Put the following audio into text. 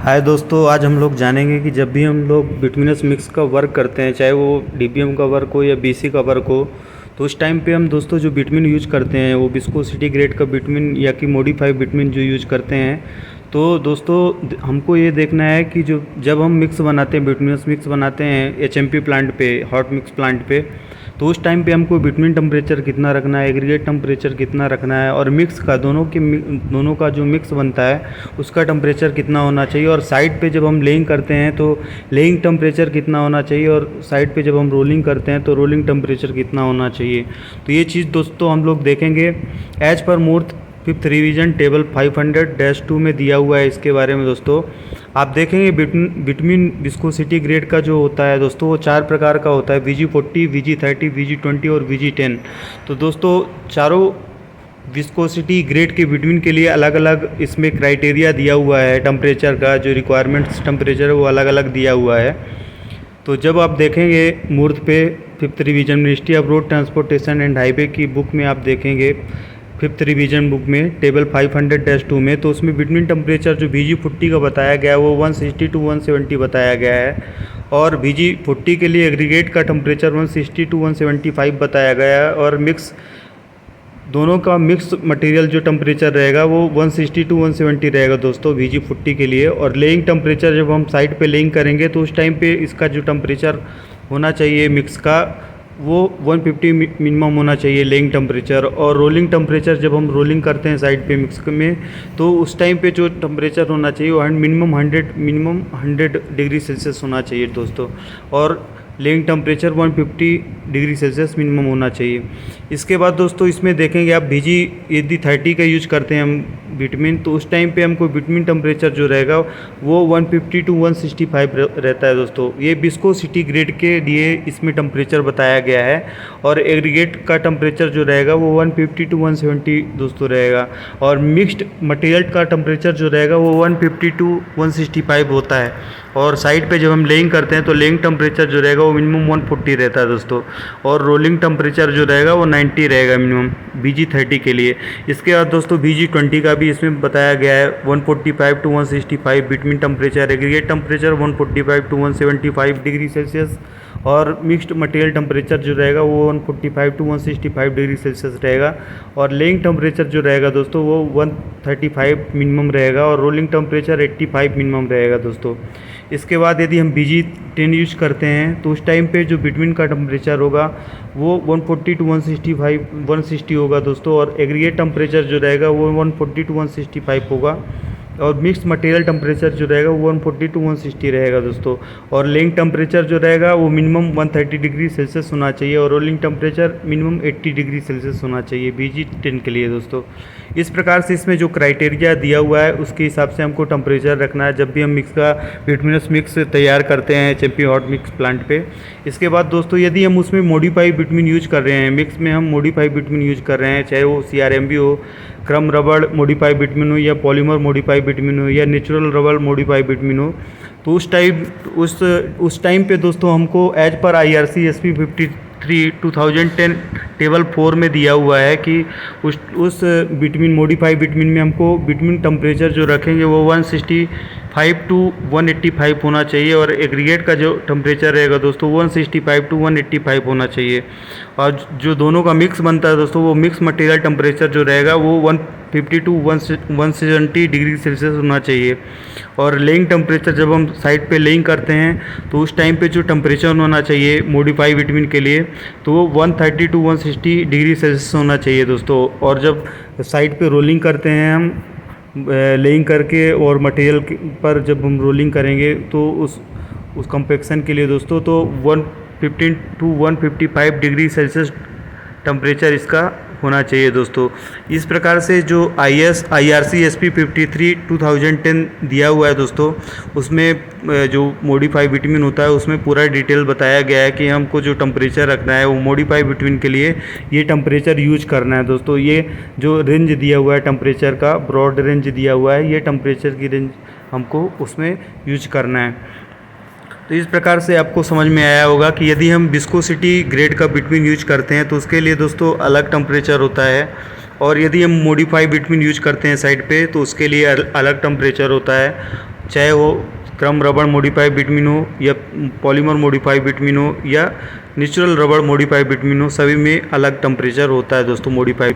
हाय दोस्तों, आज हम लोग जानेंगे कि जब भी हम लोग बिटुमिनस मिक्स का वर्क करते हैं, चाहे वो डीपीएम का वर्क हो या बीसी का वर्क हो, तो उस टाइम पे हम दोस्तों जो बिटुमिन यूज करते हैं वो विस्कोसिटी ग्रेड का बिटुमिन या कि मॉडिफाइड बिटुमिन जो यूज करते हैं। तो दोस्तों हमको ये देखना है कि जब हम मिक्स बनाते हैं, बिटुमिनस मिक्स बनाते हैं एचएमपी प्लांट पे, हॉट मिक्स प्लांट पे, तो उस टाइम पे हमको बिटुमिन टेम्परेचर कितना रखना है, एग्रीगेट टेम्परेचर कितना रखना है, और मिक्स का दोनों का जो मिक्स बनता है उसका टेम्परेचर कितना होना चाहिए, और साइड पे जब हम लेइंग करते हैं तो लेइंग टेम्परेचर कितना होना चाहिए, और साइड पे जब हम रोलिंग करते हैं तो रोलिंग टेम्परेचर कितना होना चाहिए। तो ये चीज़ दोस्तों हम लोग देखेंगे एज पर मूर्त फिफ्थ रिवीजन टेबल 500-2 में दिया हुआ है। इसके बारे में दोस्तों आप देखेंगे बिटुमिन विस्कोसिटी ग्रेड का जो होता है दोस्तों वो 4 प्रकार का होता है, VG40, VG30, VG20 और VG10। तो दोस्तों चारों विस्कोसिटी ग्रेड के बिटुमिन के लिए अलग अलग इसमें क्राइटेरिया दिया हुआ है, टेम्परेचर का जो रिक्वायरमेंट्स टेम्परेचर है वो अलग अलग दिया हुआ है। तो जब आप देखेंगे मूर्त पे fifth revision ministry of road transportation and highway की बुक में आप देखेंगे फिफ्थ रिवीजन बुक में टेबल 500-2 में, तो उसमें बिटुमिन टेम्परेचर जो VG40 का बताया गया है वो 160 to 170 बताया गया है, और VG40 के लिए एग्रीगेट का टेम्परेचर 160 to 175 बताया गया है, और मिक्स दोनों का मिक्स मटेरियल जो टेम्परेचर रहेगा वो 160 to 170 रहेगा दोस्तों VG40 के लिए। और लेइंग टेम्परेचर जब हम साइड पे लेइंग करेंगे तो उस टाइम पे इसका जो टेम्परेचर होना चाहिए मिक्स का वो 150 मिनिमम होना चाहिए लेइंग टेम्परेचर। और रोलिंग टेम्परेचर जब हम रोलिंग करते हैं साइड पे मिक्स में तो उस टाइम पे जो टेम्परेचर होना चाहिए वो मिनिमम 100 डिग्री सेल्सियस होना चाहिए दोस्तों, और laying temperature 150 degree Celsius minimum होना चाहिए। इसके बाद दोस्तों इसमें देखेंगे आप यदि 30 का यूज करते हैं हम बिटुमिन, तो उस टाइम पे हमको बिटुमिन टेम्परेचर जो रहेगा वो 150 to 165 रहता है दोस्तों। ये विस्कोसिटी ग्रेड के लिए इसमें टेम्परेचर बताया गया है, और एग्रीगेट का टेम्परेचर जो रहेगा वो 150 to 170 दोस्तों रहेगा, और मिक्स्ड मटेरियल का टेम्परेचर जो रहेगा वो 150 to 165 होता है। और साइड पे जब हम लेइंग करते हैं तो लेइंग टेम्परेचर जो रहेगा वो मिनिमम 140 रहता है दोस्तों, और रोलिंग टेम्परेचर जो रहेगा वो 90 रहेगा मिनिमम VG30 के लिए। इसके बाद दोस्तों VG20 का भी इसमें बताया गया है 145 to 165 bitumen temperature, aggregate temperature 145 to 175 degree Celsius, और मिक्स्ड मटेरियल टेम्परेचर जो रहेगा वो 145 to 165 डिग्री सेल्सियस रहेगा, और लेइंग टेम्परेचर जो रहेगा दोस्तों वो 135 मिनिमम रहेगा, और रोलिंग टेम्परेचर 85 मिनिमम रहेगा दोस्तों। इसके बाद यदि हम VG10 यूज करते हैं तो उस टाइम पे जो बिटुमिन का टेम्परेचर होगा वो 140 to 160 होगा दोस्तों, और एग्रीगेट टेम्परेचर जो रहेगा वो 140 to 165 होगा, और मिक्स मटेरियल टेम्परेचर जो रहेगा वो 140 to 160 रहेगा दोस्तों, और लेइंग टेम्परेचर जो रहेगा वो मिनिमम 130 डिग्री सेल्सियस होना चाहिए, और rolling temperature minimum 80 degree Celsius होना चाहिए VG10 के लिए दोस्तों। इस प्रकार से इसमें जो क्राइटेरिया दिया हुआ है उसके हिसाब से हमको टेम्परेचर रखना है जब भी हम मिक्स का बिटुमिनस मिक्स तैयार करते हैं एचएमपी हॉट मिक्स प्लांट पे। इसके बाद दोस्तों यदि हम उसमें मॉडिफाइड बिटुमिन यूज कर रहे हैं, मिक्स में हम मॉडिफाइड बिटुमिन यूज कर रहे हैं, चाहे वो CRMB हो, क्रम रबड़ मॉडिफाइड बिटुमिन हो, या पॉलीमर मॉडिफाइड बिटुमिन हो, या नेचुरल रबड़ मॉडिफाइड बिटुमिन हो, तो उस टाइम पे दोस्तों हमको as per IRC SP 53 2010 table 4 में दिया हुआ है कि उस बिटुमिन मॉडिफाइड बिटुमिन में हमको बिटुमिन टेम्परेचर जो रखेंगे वो 165 to 185 होना चाहिए, और एग्रीगेट का जो टेम्परेचर रहेगा दोस्तों 165 to 185 होना चाहिए, और जो दोनों का मिक्स बनता है दोस्तों वो मिक्स मटेरियल टेम्परेचर जो रहेगा वो 150 to 170 डिग्री सेल्सियस होना चाहिए। और लेइंग टेम्परेचर जब हम साइड पे लेइंग करते हैं तो उस टाइम पे जो टेम्परेचर होना चाहिए मॉडिफाइड बिटुमिन के लिए तो वो 130 to 160 डिग्री सेल्सियस होना चाहिए दोस्तों। और जब साइड पे रोलिंग करते हैं हम लेइंग करके, और मटेरियल पर जब हम रोलिंग करेंगे तो उस कम्पेक्शन के लिए दोस्तों तो 115 to 155 डिग्री सेल्सियस टेम्परेचर इसका होना चाहिए दोस्तों। इस प्रकार से जो IRC SP 53 2010 दिया हुआ है दोस्तों, उसमें जो मॉडिफाइड बिटुमिन होता है उसमें पूरा डिटेल बताया गया है कि हमको जो टेम्परेचर रखना है वो मॉडिफाइड बिटुमिन के लिए ये टेम्परेचर यूज करना है दोस्तों। ये जो रेंज दिया हुआ है टेम्परेचर का, ब्रॉड रेंज दिया हुआ है, ये टेम्परेचर की रेंज हमको उसमें यूज करना है। तो इस प्रकार से आपको समझ में आया होगा कि यदि हम विस्कोसिटी ग्रेड का बिटुमिन यूज करते हैं तो उसके लिए दोस्तों अलग टेम्परेचर होता है, और यदि हम मॉडिफाइड बिटुमिन यूज करते हैं साइड पे तो उसके लिए अलग टेम्परेचर होता है। चाहे वो क्रम रबड़ मॉडिफाइड बिटुमिन हो या पॉलीमर मॉडिफाइड बिटुमिन हो या नेचुरल रबड़ मॉडिफाइड बिटुमिन हो, सभी में अलग टेम्परेचर होता है दोस्तों मॉडिफाइड।